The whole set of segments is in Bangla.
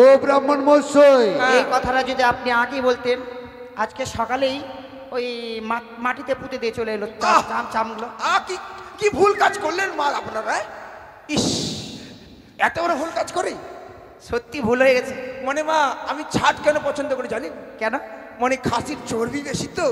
ও ব্রাহ্মণ মশাই, এই কথাটা যদি আপনি আগে বলতেন, আজকে সকালেই ওই মাটিতে পুঁতে দিয়ে চলে এলো চামগুলো। কি কি ভুল কাজ করলেন মা আপনারা? ইস, এত বড় ভুল কাজ করে? সত্যি ভুল হয়ে গেছে। মানে মা, আমি ছাট কেন পছন্দ করি জানেন? কেন? মানে খাসির চর্বি বেশি তো,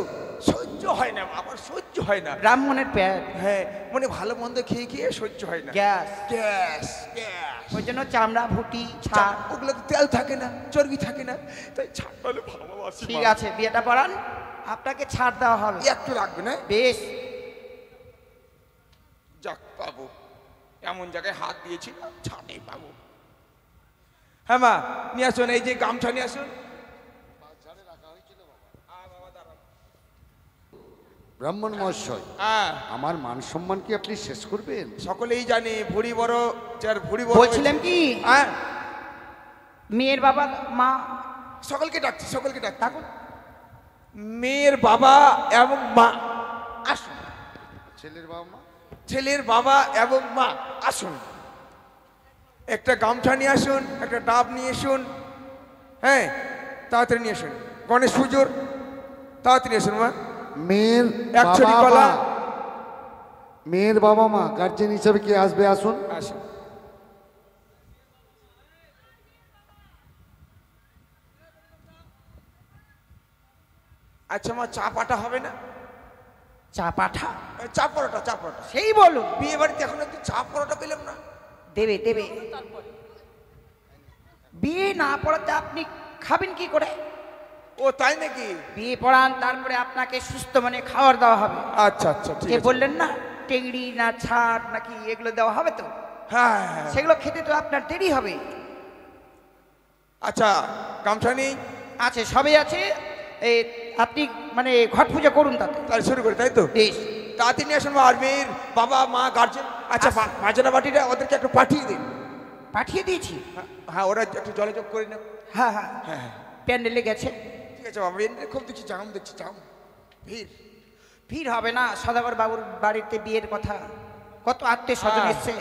সহ্য হয় না আমার, সহ্য হয় না। ব্রাহ্মণের পেট, হ্যাঁ, মানে ভালো মন্দ খেয়ে খেয়ে সহ্য হয় না। গ্যাস, গ্যাস গ্যাস, ওই জন্য চামড়া ভুটি ছাড়, ওগুলোতে তেল থাকে না, চর্বি থাকে না, তাই ছাড় হলে ভালোবাসি। ঠিক আছে, বিয়েটা পড়ান, আপনাকে ছাড় দেওয়া হবে। একটু রাখবে না? বেশ, যাক পাবো, এমন জায়গায় হাত দিয়েছি ছাড়ে পাবো। হ্যাঁ মা, নিয়ে আসুন, এই যে গামছা নিয়ে আসুন। ব্রাহ্মণ মহাশয়, হ্যাঁ, আমার মান সম্মান কি আপনি শেষ করবেন? সকলেই জানে ভুড়ি বড়, যার ভুড়ি বড়। বলছিলাম কি, হ্যাঁ, মেয়ের বাবা মা সকলকে ডাকছি, সকলকে ডাকছি। থাকুন। মেয়ের বাবা এবং মা আসুন। ছেলের বাবা মা? ছেলের বাবা এবং মা আসুন। একটা গামছা নিয়ে আসুন, একটা ডাব নিয়ে আসুন। হ্যাঁ, তাড়াতাড়ি নিয়ে আসুন। গণেশ পুজোর তাড়াতাড়ি আসুন মা। মেয়ের এক ছড়ি বাবা কলা। মা, মেয়ের বাবা মা গার্জেন হিসাবে কে আসবে? আসুন। আসুন। আচ্ছা মা, চা পাটা হবে না? চা পাঠা চা পরোটা, চা পরোটা। সেই বলুন। বিয়ে বাড়িতে এখন একটু চা পরোটা পেলাম না। দেবে দেবে, বিয়ে না পড়াতে আপনি খাবেন কি করে? ও তাই নাকি? বিয়ে পড়ান, তারপরে আপনাকে সুস্থ মানে খাবার দেওয়া হবে। আচ্ছা আচ্ছা, ঠিক যে আছে। বললেন না টেংড়ি না ছাড় নাকি এগুলো দেওয়া হবে তো, হ্যাঁ হ্যাঁ, হ্যাঁ। সেগুলো খেতে তো আপনার দেরি হবে। আচ্ছা, গামছা নেই? আছে, সবই আছে। এই আপনি মানে ঘট পুজো করুন তাতে। তাহলে শুরু করি, তাই তো? বেশ, তাড়াতাড়ি নিয়ে আসুন মা। আর মেয়ের বাবা মা গার্জেন। আচ্ছা, মাজনা বাটিটা ওদেরকে একটু পাঠিয়ে দিন। পাঠিয়ে দিয়েছি। হ্যাঁ, ওরা একটু জলযোগ করে না। হ্যাঁ হ্যাঁ, হ্যাঁ হ্যাঁ, প্যান্ডেলে গেছে। ঠিক আছে বাবা। এমনি খুব দেখছি জাম, দেখছি জাম, ভিড়। ভিড় হবে না, সদাগর বাবুর বাড়িতে বিয়ের কথা, কত আত্মীয় স্বজন হ্যাঁ। এসছে।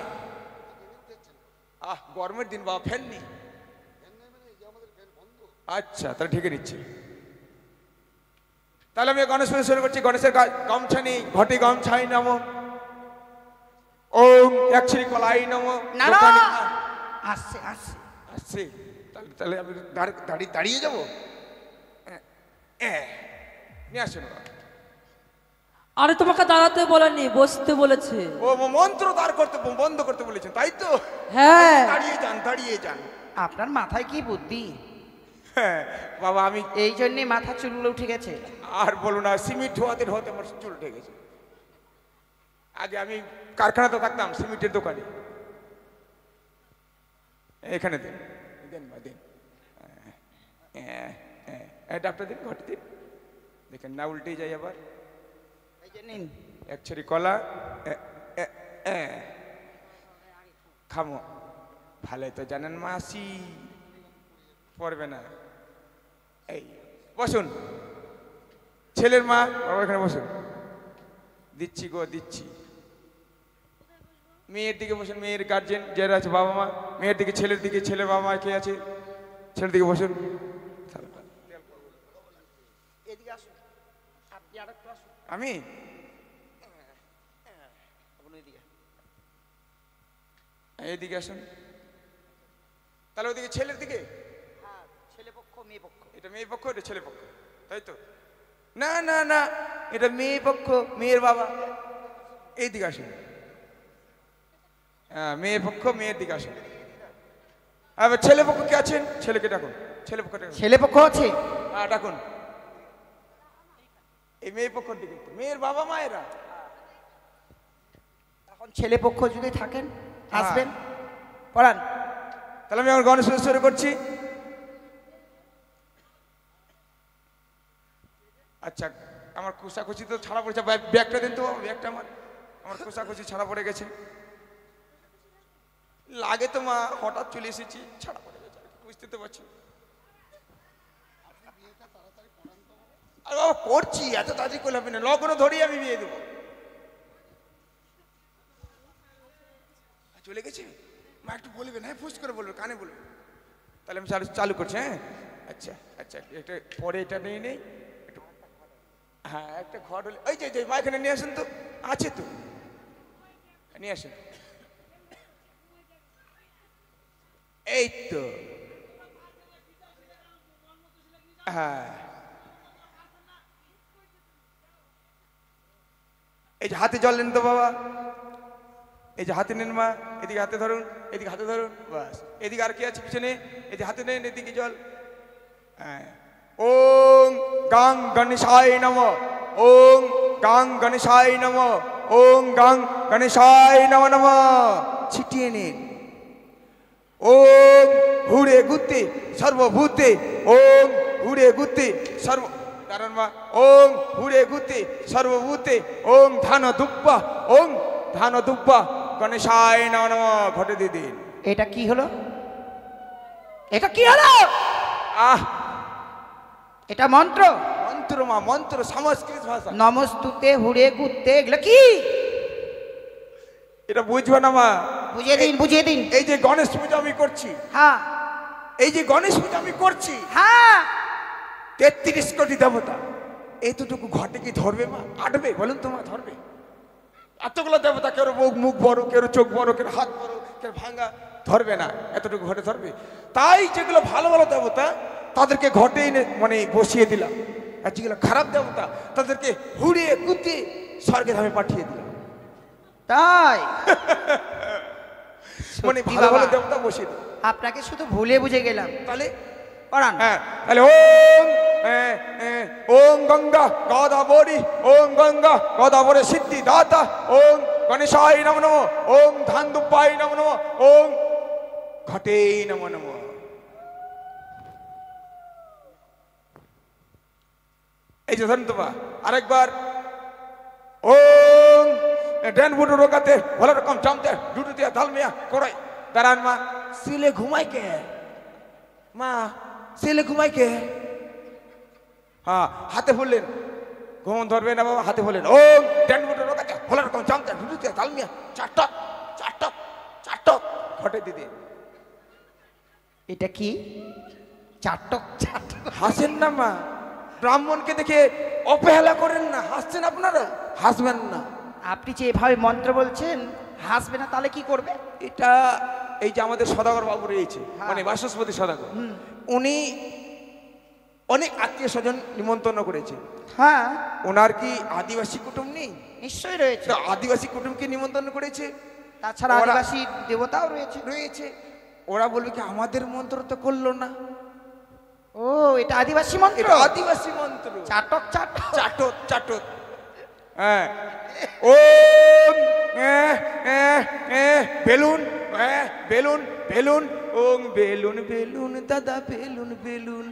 গরমের দিন বাবা, ফ্যান নেই। আচ্ছা, তাহলে ঢেকে নিচ্ছি। তাহলে আমি গণেশ পুজো শুরু করছি। গণেশের গামছা নেই, ঘটে গামছাই নামো। ওম এক শ্রী কলাই নামো। না না, আসছে আসছে। আসছে? তাহলে তাহলে আমি দাঁড়িয়ে যাবো? নিয়ে আসুন বাবা। আরে তোমাকে দাঁড়াতে বলেনি, বসতে বলেছে। ও মন্ত্র বন্ধ করতে বলেছেন, তাই তো? হ্যাঁ। দাঁড়িয়ে যান, দাঁড়িয়ে যান। আপনার মাথায় কি বুদ্ধি! হ্যাঁ বাবা, আমি এই জন্যে মাথা চুলগুলো উঠে গেছে। আর বলো না, সিমেন্ট হওয়াতে আমার চুল উঠে গেছে। আগে আমি কারখানাতে থাকতাম, সিমেন্টের দোকানে। এখানে দেন, দেন মা, দেন। ডাক্তার দিন, ঘটে দিন। দেখেন না উল্টেই যাই আবার। এই যে নিন। এক ছড়ি কলা। খামো। ভালোই তো জানেন মাসি, পড়বে না। এই বসুন। ছেলের মা বাবা এখানে বসুন। দিচ্ছি গো, দিচ্ছি। মেয়ের দিকে বসুন, মেয়ের গার্জেন যারা আছে, বাবা মা। মেয়ের দিকে, ছেলের দিকে, ছেলের বাবা মা কে আছে? ছেলের দিকে বসুন। এদিকে আসুন, আপনি আরেকটু আসুন। আমি এইদিকে আসুন। তাহলে ওদিকে ছেলের দিকে। হ্যাঁ, ছেলে পক্ষ মেয়ে পক্ষ। এটা মেয়ে পক্ষ, এটা ছেলে পক্ষ, তাই তো? না না না, এটা মেয়ে পক্ষ, মেয়ের বাবা। এই দিকে আসুন। হ্যাঁ, মেয়ে পক্ষ, মেয়ের দিকে আসুন। এবার ছেলে পক্ষ কে আছেন? ছেলেকে ডাকুন। ছেলে পক্ষ ডাকুন। ছেলে পক্ষ আছে? হ্যাঁ, ডাকুন। এই মেয়ে পক্ষের দিকে তো মেয়ের বাবা মায়েরা। এখন ছেলে পক্ষ যদি থাকেন আসবেন, পড়ান। তাহলে আমি আমার গণেশ পুজো শুরু করছি। আচ্ছা, আমার খোসাখুচি তো ছাড়া পড়েছে। ব্যাগটা দিন তো, ব্যাগটা আমার খোসাখুচি ছাড়া পড়ে গেছে। লাগে তো মা, হঠাৎ চলে এসেছি, ছাড়া পড়ে গেছে, বুঝতে তো পারছি। আর বাবা করছি, এত তাড়াতাড়ি করলে হবে না। লগ্ন ধরেই আমি বিয়ে দেবো। চলে গেছে মা, একটু বলবেন। হ্যাঁ, ফুস করে বলবে, কানে বলবে। তাহলে আমি চালু করছি। হ্যাঁ, আচ্ছা আচ্ছা, এটা পরে এটা নিয়ে নেই একটু। হ্যাঁ, একটা ঘর হলে ওই যে মাইখানে নিয়ে আসেন তো, আছে তো, নিয়ে আসেন। এই তো, হ্যাঁ, এই যে হাতে জল নেন তো বাবা, এই যে হাতে নেন মা, এদিকে হাতে ধরুন, এদিকে হাতে ধরুন, বাস। এদিকে আর কি আছে পিছনে, এই যে হাতে নেন, এদিকে জল। হ্যাঁ, ওম গাং গণেশায় নমঃ, ওম গাং গণেশায় নমঃ, ওম গাং গণেশায় নমঃ নমঃ ছিটিয়ে নিন। ওম হুড়ে গুতে সর্বভূতে, ওম হুড়ে গুতে সর্ব, কারণ মা, ওম হুড়ে গুতে সর্বভূতে, ওম ধান দুব্বা, ওম ধান দুব্বা গণেশায় নমঃ নমঃ ঘটে দিয়ে দিন। এটা কি হলো? এটা কি হলো? আহ, এটা মন্ত্র? মন্ত্র মা, মন্ত্র, সংস্কৃত ভাষা। নমস্তুতে হুড়ে গুত্তে এগুলো কি? এটা বুঝবে না মা। বুঝিয়ে দিন, বুঝিয়ে দিন। এই যে গণেশ পূজা আমি করছি, হ্যাঁ এই যে গণেশ পূজা আমি করছি, হ্যাঁ, 33 কোটি দেবতা, এতটুকু ঘটে কি ধরবে মা? আটবে বলুন তো মা, ধরবে? এতগুলো দেবতা, কেউ মুখ বড়, কেউ চোখ বড়, কেউ হাত বড়, কেউ ভাঙা, ধরবে না? এতটুকু ঘটে ধরবে? তাই যেগুলো ভালো ভালো দেবতা তাদেরকে ঘটে এনে মানে বসিয়ে দিলাম, আর যেগুলো খারাপ দেবতা তাদেরকে হুড়িয়ে কুতিয়ে স্বর্গে ধামে পাঠিয়ে দিলাম। তাই মানে সত্যি ভালো ভালো বাবা, দেবতা বসিয়ে দিলাম। আপনাকে শুধু ভুলে বুঝে গেলাম। তাহলে পড়ান। হ্যাঁ, তাহলে ওম ওম গঙ্গা গদাবরী, ওম গঙ্গা গদাবরী সিদ্ধি দাতা, ওম গণেশায় নমঃ নমঃ, ওম ধান দুব্বায় নমঃ নমঃ, ওম ঘটে নমঃ নমঃ। এই যে ধরুন তোমা, আরেকবার ওম ড্যান বুটু রোগাতে ভালো রকম চামতে দুটো দিয়ে ধালমিয়া করাই। দাঁড়ান মা, সিলে ঘুমাই কে মা, ছেলে ঘুমাই কে? হ্যাঁ, হাতে ফুললেন, ঘুম ধরবে না বাবা, হাতে ফুললেন। ওম ড্যান বুটু রোগাতে ভালো রকম চামতে দুটো দিয়ে ধালমিয়া চারটক চারটক চারটক ঘটে দিদি। এটা কি? চারটক চারটক? হাসেন না মা, ব্রাহ্মণকে দেখে অবহেলা করেন না, হাসছেন আপনারা, হাসবেন না। আপনি যে এভাবে মন্ত্র বলছেন, হাসবে না তাহলে কি করবে? এটা এই যে আমাদের সদাগর বাবু রয়েছে, হ্যাঁ। মানে বাসস্পতি সদাগর, উনি অনেক আত্মীয় স্বজন নিমন্ত্রণ করেছে। হ্যাঁ, ওনার কি আদিবাসী কুটুম নেই? নিশ্চয়ই রয়েছে। তো আদিবাসী কুটুমকে নিমন্ত্রণ করেছে, তাছাড়া ওরা- আদিবাসী দেবতাও রয়েছে। রয়েছে। ওরা বলবে কি আমাদের মন্ত্র তো করলো না। ও, এটা আদিবাসী মন্ত্র? এটা আদিবাসী মন্ত্র। চাটক চাটক চাটত চাটত। হ্যাঁ, ওম বেলুন, বেলুন বেলুন, ওম বেলুন বেলুন দাদা, বেলুন বেলুন,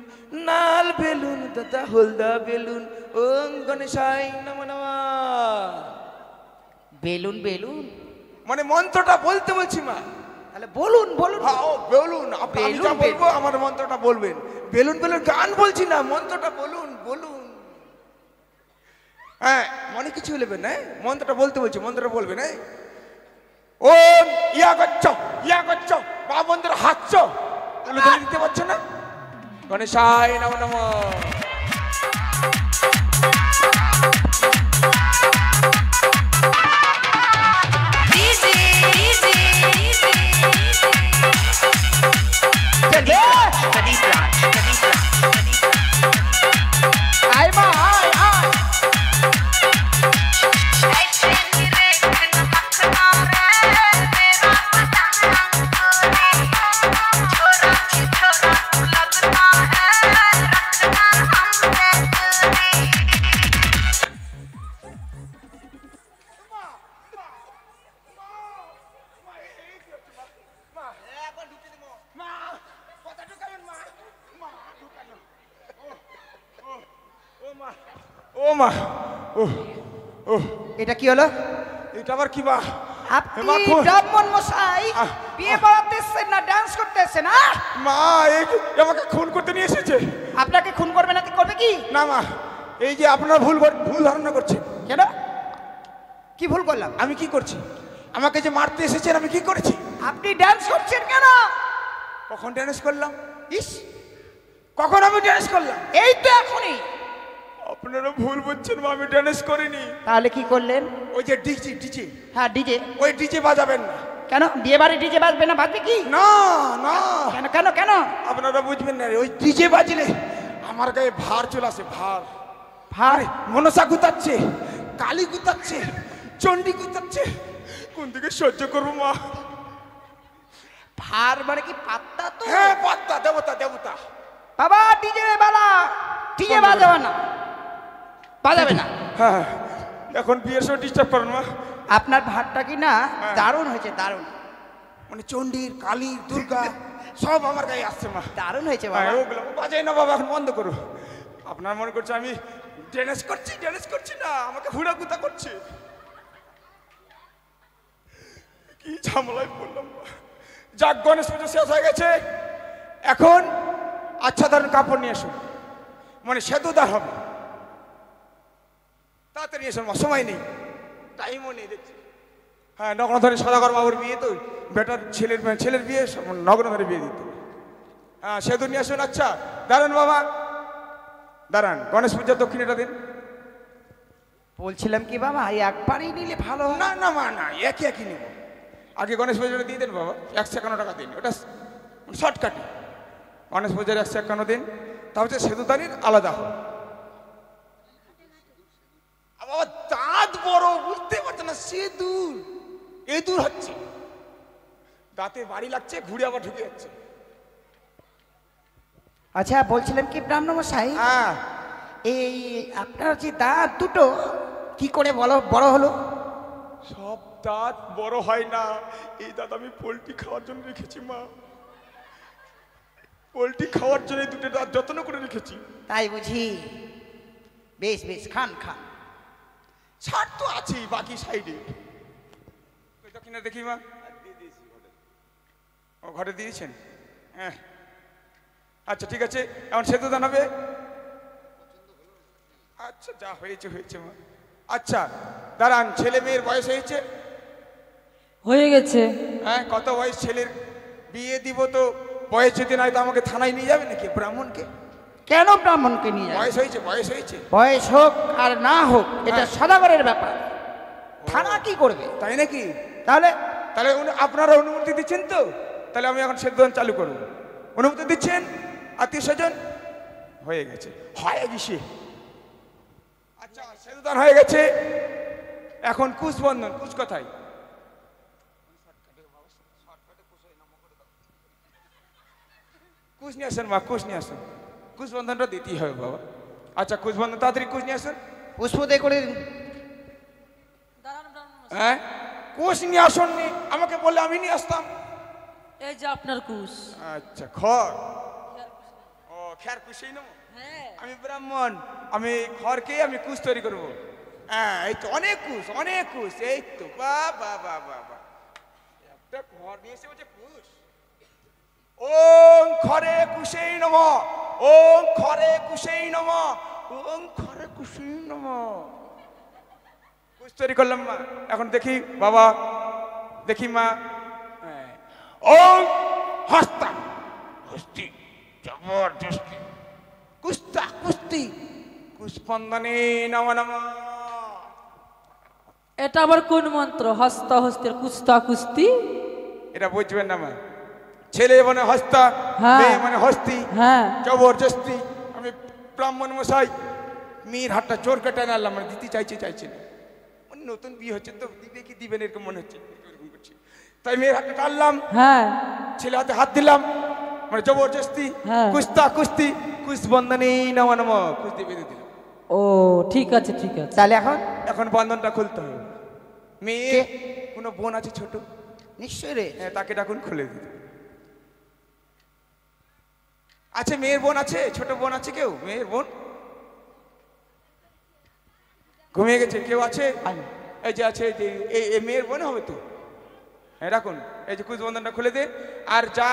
নাল বেলুন দাদা, হলদা বেলুন, ওম গণেশায় নমঃ নমঃ। বেলুন বেলুন মানে মন্ত্রটা বলতে বলছি মা। তাহলে বলুন বলুন। হ্যাঁ, ও বেলুন, আমি বেলুন, যা বলবো আমার মন্ত্রটা বলবেন। বেলুন বেলুন গান বলছি না, মন্ত্রটা বলুন বলুন। হ্যাঁ, মনে কিছু নেবেন না, মন্ত্রটা বলতে বলছি, মন্ত্রটা বলবেন। ওম ইয়া গচ্ছ মা, মন্ত্র হাঁকছ, তুলে ধরে দিতে পারছো না? গণেশায় নমঃ নমঃ। আয় মা আয় আয়। ও মা, ও ও, এটা কি হলো? এটা আবার কি মা? আপনি মা, খুন। ব্রাহ্মণ মশাই আহ, বিয়ে বাড়াতে এসছেন না ডান্স করতে এসছেন? মা এই আমাকে খুন করতে নিয়ে এসেছে। আপনাকে খুন করবে নাকি করবে কি? না মা, এই যে আপনারা ভুল ধারণা করছেন। কেন? কি ভুল করলাম? আমি কি করছি? আমাকে যে মারতে এসেছেন আমি কি করেছি? আপনি ডান্স করছেন কেন? কখন ড্যান্স করলাম? ইস, কখন আমি ড্যান্স করলাম? এই তো এখনই। আপনারা ভুল বুঝছেন মা, আমি ড্যান্স করিনি। তাহলে কি করলেন? ওই যে ডিজে ডিজে, হ্যাঁ ডিজে। ওই ডিজে বাজাবেন না। কেন বিয়ে বাড়ি ডিজে বাজবে না? বাজবে কি? না না, কেন কেন কেন? আপনারা বুঝবেন না রে, ওই ডিজে বাজলে আমার গায়ে ভার চলে আসে, ভার। ভাই মনসা গুতাচ্ছে, কালী গুতাচ্ছে, চণ্ডী গুতাচ্ছে, কোন দিকে সহ্য করবো মা? ভার মানে কি পাত্তা তো? হ্যাঁ পাত্তা, দেবতা দেবতা। বাবা ডিজে বালা, ডিজে বাজাবে না, বাজাবে না। হ্যাঁ, এখন বিয়ের সময় ডিস্টার্ব করেন মা। আপনার ভাতটা কি না দারুণ হয়েছে, দারুণ মানে চণ্ডীর, কালী, দুর্গা সব আমার গায়ে আসছে মা। দারুণ হয়েছে হ্যাঁ, বাবা। ওগুলো বাজাই না বাবা, এখন বন্ধ করো। আপনার মনে করছে আমি ড্যান্স করছি, ড্যান্স করছি না, আমাকে হুড়া গুতা করছে। কি ঝামেলায় পড়লাম মা। যাক, গণেশ পুজো শেষ হয়ে গেছে, এখন আচ্ছা ধরুন কাপড় নিয়ে এসো, মানে সেতুদার হবে। তাড়াতাড়ি এসো মা, সময় নেই, টাইমও নেই দেখছি। হ্যাঁ, নগ্নধরে সদাগর বাবুর বিয়ে তো, বেটার ছেলের বিয়ে নগ্নধরে বিয়ে দিতে। হ্যাঁ, সেতু নিয়ে আসুন। আচ্ছা দাঁড়ান বাবা, দাঁড়ান, গণেশ পূজার দক্ষিণেটা দিন। বলছিলাম কি বাবা, এই একবারই নিলে ভালো হয়। না না মা, না, একই একই নেব। আগে গণেশ পূজাটা দিয়ে দেন বাবা, 151 টাকা দিন, ওটা শর্টকাটে। গণেশ পূজার 151 দিন, তারপরে সেতুদানির আলাদা হবে। বাবা দাঁত বড়, বুঝতে পারছে না, সে দূর এ দূর হচ্ছে, দাঁতে বাড়ি লাগছে, ঘুরে আবার ঢুকে যাচ্ছে। আচ্ছা বলছিলাম কি ব্রাহ্মণ মশাই, হ্যাঁ, এই আপনার যে দাঁত দুটো কি করে বড় হলো? সব দাঁত বড় হয় না, এই দাঁত আমি পোলট্রি খাওয়ার জন্য রেখেছি মা। পোলট্রি খাওয়ার জন্য এই দুটো দাঁত যত্ন করে রেখেছি। তাই বুঝি? বেশ বেশ, খান খান। ছাড় তো আছেই বাকি সাইডে। দক্ষিণে দেখি মা। ও ঘরে দিয়েছেন? হ্যাঁ, আচ্ছা ঠিক আছে, এখন সেতু দান হবে। আচ্ছা যা হয়েছে হয়েছে মা। আচ্ছা দাঁড়ান, ছেলে মেয়ের বয়স হয়েছে? হয়ে গেছে। হ্যাঁ, কত বয়স ছেলের? বিয়ে দিব তো, বয়স যদি নয় তো আমাকে থানায় নিয়ে যাবে নাকি, ব্রাহ্মণকে? কেন ব্রাহ্মণকে নিয়ে যাবে? বয়স হয়েছে, বয়স হয়েছে। বয়স হোক আর না হোক, এটা হ্যাঁ। সদাগরের ব্যাপার, থানা কি করবে? তাই নাকি? তাহলে তাহলে আপনারা অনুমতি দিচ্ছেন তো? তাহলে আমি এখন সেতুদান চালু করব। অনুমতি দিচ্ছেন? আত্মীয় স্বজন হয়ে গেছে, হয়ে গেছে। আচ্ছা সেতুদান হয়ে গেছে, এখন কুশ বন্ধন। কুশ কোথায়? কুশ নিয়ে আসেন মা, কুশ নিয়ে আসেন। কুশ বন্ধনটা দিতেই হবে বাবা। আচ্ছা কুশ বন্ধন, তাড়াতাড়ি কুশ নিয়ে আসেন। পুষ্প দিয়ে করে দিন। হ্যাঁ, কুশ নিয়ে আসুন নি, আমাকে বললে আমি নিয়ে আসতাম। এই যে আপনার কুশ। আচ্ছা খড়, ও খেয়ার কুশেই নেবো। হ্যাঁ। আমি ব্রাহ্মণ, আমি খড়কে আমি কুশ তৈরি করবো। হ্যাঁ, এই তো অনেক কুশ, অনেক কুশ, এই তো বা বা বা বা বা, একটা খড় নিয়ে এসে বলছে কুশ। ওং খড়ে কুশেই নমঃ, ওং খড়ে কুশেই নমঃ, ওং খড়ে কুশেই নমঃ। কুশ তৈরি করলাম মা। এখন দেখি বাবা, দেখি মা। হ্যাঁ, ওং হস্তা, হস্তি, জবরদস্তি, কুস্তা কুস্তি, কুস্পন্দনে নম নম। এটা আবার কোন মন্ত্র? হস্তা হস্তের কুস্তা কুস্তি? এটা বুঝবেন না মা, ছেলে মানে হস্তা, হ্যাঁ। মেয়ে মানে হস্তি, হ্যাঁ। জবরদস্তি। আমি ব্রাহ্মণ মশাই, মেয়ের হাতটা জোর কেটে আনলাম, মানে দিতে চাইছে না, মানে নতুন বিয়ে হচ্ছে তো, দিবে কি দিবেন এরকম মনে হচ্ছে, এরকম করছি। তাই মেয়ের হাতটা টানলাম, হ্যাঁ। ছেলে হাতে হাত দিলাম, মানে জবরদস্তি। হ্যাঁ। কুস্তা কুস্তি, কুশবন্ধনে নম নম, কুস্তি বেঁধে দিলাম। ও ঠিক আছে ঠিক আছে। তাহলে এখন এখন বন্ধনটা খুলতে হবে। মেয়ে কোনো বোন আছে ছোট? নিশ্চয়ই রে। হ্যাঁ, তাকে ডাকুন, খুলে দিন। আচ্ছা মেয়ের বোন আছে, ছোট বোন আছে কেউ? মেয়ের বোন ঘুমিয়ে গেছে, কেউ আছে? এই যে আছে, এই মেয়ের বোন হবে তো। হ্যাঁ রাখুন, এই যে কুশবন্ধনটা খুলে দে। আর যা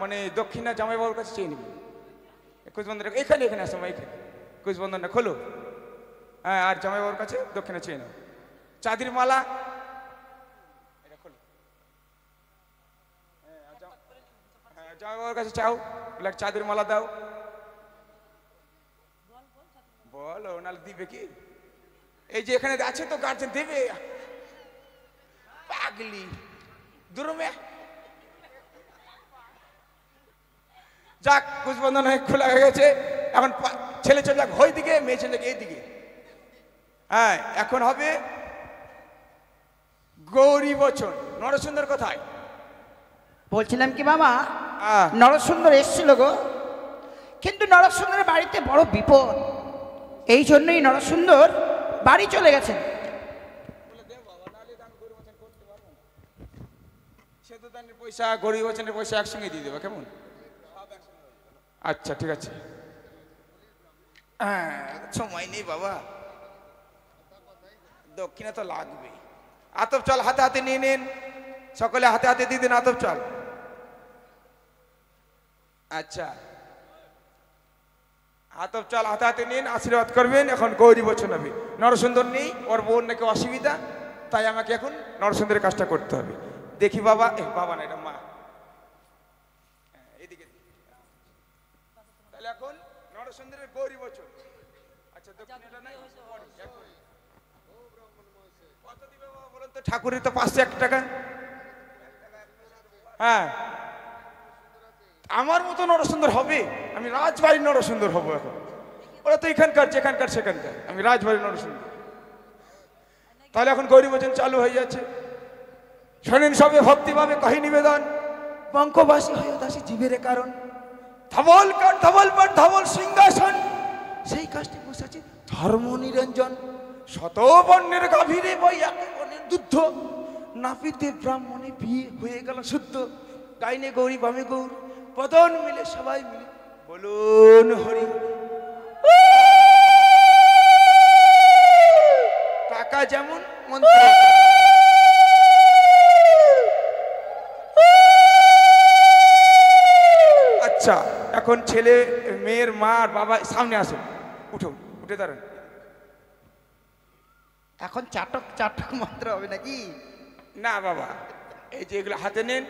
মানে দক্ষিণা জামাইবাবুর কাছে চেয়ে নিবি। কুশবন্ধনটা এখানে এখানে আসো মা, এখানে কুশবন্ধনটা খোলো। হ্যাঁ, আর জামাইবাবুর কাছে দক্ষিণা চেয়ে নাও। চাঁদির মালা এটা খোলো। হ্যাঁ, জামাই বাবার কাছে চাও, বলে এক চাঁদের মালা দাও। বলো, নাহলে দিবে কি? এই যে এখানে আছে তো গার্জেন, দেবে। পাগলি দুরমে। যাক, কুচবন্ধন হয়ে খোলা হয়ে গেছে। এখন ছেলে চলে যাক ওই দিকে, মেয়ে চলে যাক এইদিকে। হ্যাঁ, এখন হবে গৌরী বচন। নরসুন্দর কোথায়? বলছিলাম কি বাবা, আহ, নরসুন্দর এসেছিল গো, কিন্তু নরসুন্দরের বাড়িতে বড় বিপদ। এই জন্যই নরসুন্দর বাড়ি চলে গেছেন। সেতুদানের পয়সা, গরিব বচনের পয়সা একসঙ্গে দিয়ে দেবো, কেমন? আচ্ছা, ঠিক আছে। হ্যাঁ, সময় নেই বাবা, দক্ষিণা তো লাগবে। আতপ চাল হাতে হাতে নিয়ে নিন, সকলে হাতে হাতে দিয়ে দিন আতপ চাল। আচ্ছা, আতপ চাল হাতে হাতে নিন, আশীর্বাদ করবেন। এখন গৌরী বচন হবে। নরসুন্দর নেই, ওর বোন নাকি অসুবিধা, তাই আমাকে এখন নরসুন্দরের কাজটা করতে হবে। দেখি বাবা, বাবা না, এটা মা। এদিকে তাহলে এখন নরসুন্দরের গৌরী বচন। আচ্ছা, দক্ষিণাটা নাই, কত দিবে বাবা বলুন তো? ঠাকুরের তো 501 টাকা। হ্যাঁ, আমার মতো নরসুন্দর হবে? আমি রাজবাড়ির নরসুন্দর হব এখন। ওরা তো এখানকার, যেখানকার সেখানকার, আমি রাজবাড়ির নরসুন্দর। তাহলে এখন গৌরী বচন চালু হয়ে যাচ্ছে। শোনেন সবে ভক্তিভাবে কহি নিবেদন। বঙ্কবাসী হয়ে দাসী জীবের কারণ, ধবল কাঠ, ধবল পাঠ, ধবল সিংহাসন, সেই কাজটি বসেছে ধর্ম নিরঞ্জন। শত বর্ণের গাভীরে বই এক বর্ণের দুধ, নাপিতে ব্রাহ্মণে বিয়ে হয়ে গেল শুদ্ধ। ডাইনে গৌরী, বামে গৌর, বদন মিলে সবাই মিলে বলুন হরি। টাকা যেমন মন্ত্র। আচ্ছা, এখন ছেলে, মেয়ের মা আর বাবা সামনে আসুন। উঠুন, উঠে দাঁড়ান। এখন চাটক চাটক মন্ত্র হবে নাকি? না বাবা, এই যে এগুলো হাতে নেন,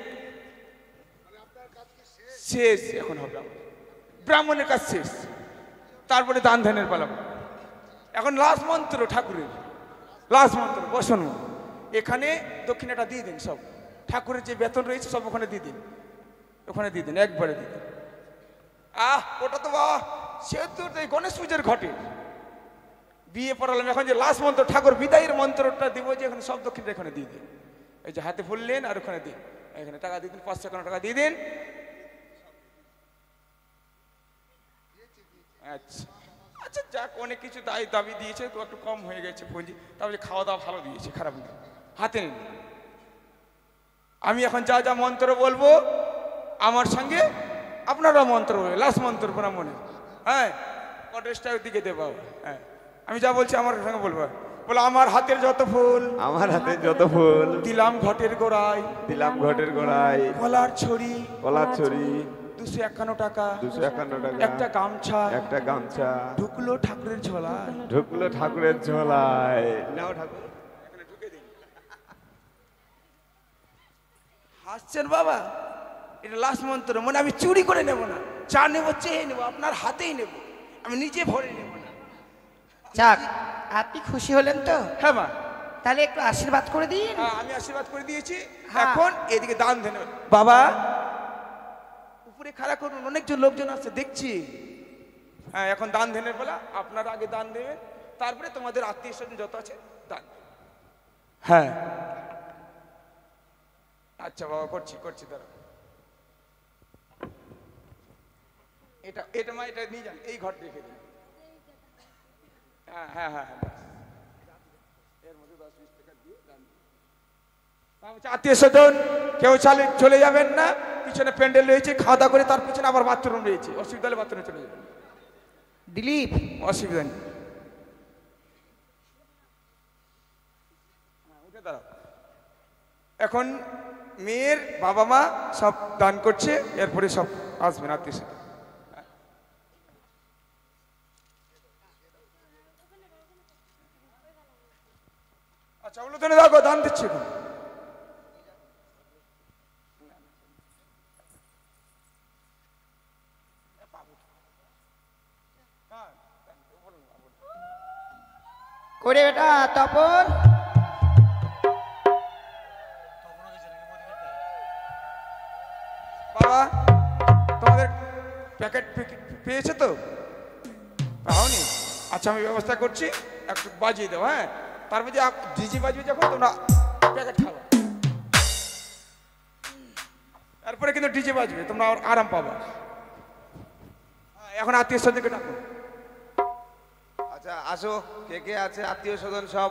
শেষ এখন হবে আমার। ব্রাহ্মণের কাজ শেষ, তারপরে দান ধ্যানের পালা। এখন লাস্ট মন্ত্র ঠাকুরের, লাস্ট মন্ত্র। বসুন, এখানে দক্ষিণাটা দিয়ে দিন সব। ঠাকুরের যে বেতন রয়েছে সব ওখানে দিয়ে দিন, ওখানে দিয়ে দিন, একবারে দিয়ে দিন। ওটা তো বাবা সে তো গণেশ পুজোর ঘটে, বিয়ে পড়ালাম। এখন যে লাস্ট মন্ত্র, ঠাকুর বিদায়ের মন্ত্রটা দিব, যে এখানে সব দক্ষিণটা এখানে দিয়ে দিন। এই যে হাতে ফুললেন, আর ওখানে দিন, এখানে টাকা দিয়ে দিন, 551 টাকা দিয়ে দিন। আচ্ছা আচ্ছা, যাক, অনেক কিছু দাবি দিয়েছে, তো একটু কম হয়ে গেছে পুঁজি, তাহলে খাওয়া দাওয়া ভালো দিয়েছে, খারাপ না। হাতে নিন। আমি এখন যা যা মন্ত্র বলবো আমার সঙ্গে আপনারা মন্ত্র বলবে, লাস্ট মন্ত্র ব্রাহ্মণের। হ্যাঁ, কটেজটা দিকে দেবো। হ্যাঁ, আমি যা বলছি আমার সঙ্গে বলবো। বলে আমার হাতের যত ফুল, আমার হাতে যত ফুল, দিলাম ঘটের গোড়ায়, দিলাম ঘটের গোড়ায়, কলার ছড়ি, কলার ছড়ি, 251 টাকা, 251 টাকা, একটা গামছা, একটা গামছা, ঢুকলো ঠাকুরের ঝোলায়। ঢুকলো ঠাকুরের ঝোলায়। নাও ঠাকুর। এখানে ঢুকে দিন। হাসছেন বাবা, এটা লাস্ট মন্ত্র। মানে আমি চুরি করে নেব না, চা নেবো, চেয়ে নেবো, আপনার হাতেই নেব, আমি নিজে ভরে নেব না। যাক, আপনি খুশি হলেন তো? হ্যাঁ মা, তাহলে একটু আশীর্বাদ করে দিন। আমি আশীর্বাদ করে দিয়েছি। হ্যাঁ। এখন এদিকে দান দেন বাবা, উপরে খাড়া করুন, অনেকজন লোকজন আছে দেখছি। হ্যাঁ, এখন দান ধ্যানের বেলা, আপনারা আগে দান দেবেন, তারপরে তোমাদের আত্মীয় স্বজন যত আছে দান। হ্যাঁ, আচ্ছা বাবা, করছি করছি, দাঁড়া। এটা এটা মা, এটা নিয়ে যান, এই ঘর রেখে দিন। হ্যাঁ হ্যাঁ হ্যাঁ, এর মধ্যে 10-20 টাকা দিয়ে দান দিন। আত্মীয় স্বজন কেউ চলে যাবেন না, পিছনে প্যান্ডেল রয়েছে, খাওয়া দাওয়া করে তার পিছনে আবার বাথরুম রয়েছে, অসুবিধা হলে বাথরুমে চলে যাবেন, দিলীপ, অসুবিধা নেই। উঠে দাঁড়াও। এখন মেয়ের বাবা মা সব দান করছে, এরপরে সব আসবেন আত্মীয় স্বজন। আচ্ছা, ওগুলো তো দেখো, দান দিচ্ছে এখন। করে বেটা তপন, বাবা তোমাদের প্যাকেট পেয়েছে তো? পাওনি? আচ্ছা আমি ব্যবস্থা করছি, একটু বাজিয়ে দাও। হ্যাঁ, তার মধ্যে ডিজি বাজবে যখন তোমরা প্যাকেট খাবো, তারপরে কিন্তু ডিজে বাজবে, তোমরা আরাম পাবা। এখন আত্মীয় স্বজনকে ডাকো। আচ্ছা আসো, কে কে আছে আত্মীয় স্বজন সব?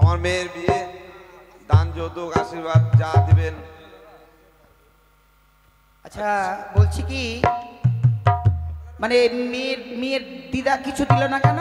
আমার মেয়ের বিয়ে, দান যৌতুক আশীর্বাদ যা দিবেন। আচ্ছা বলছি কি, মানে মেয়ের দিদা কিছু দিল না কেন?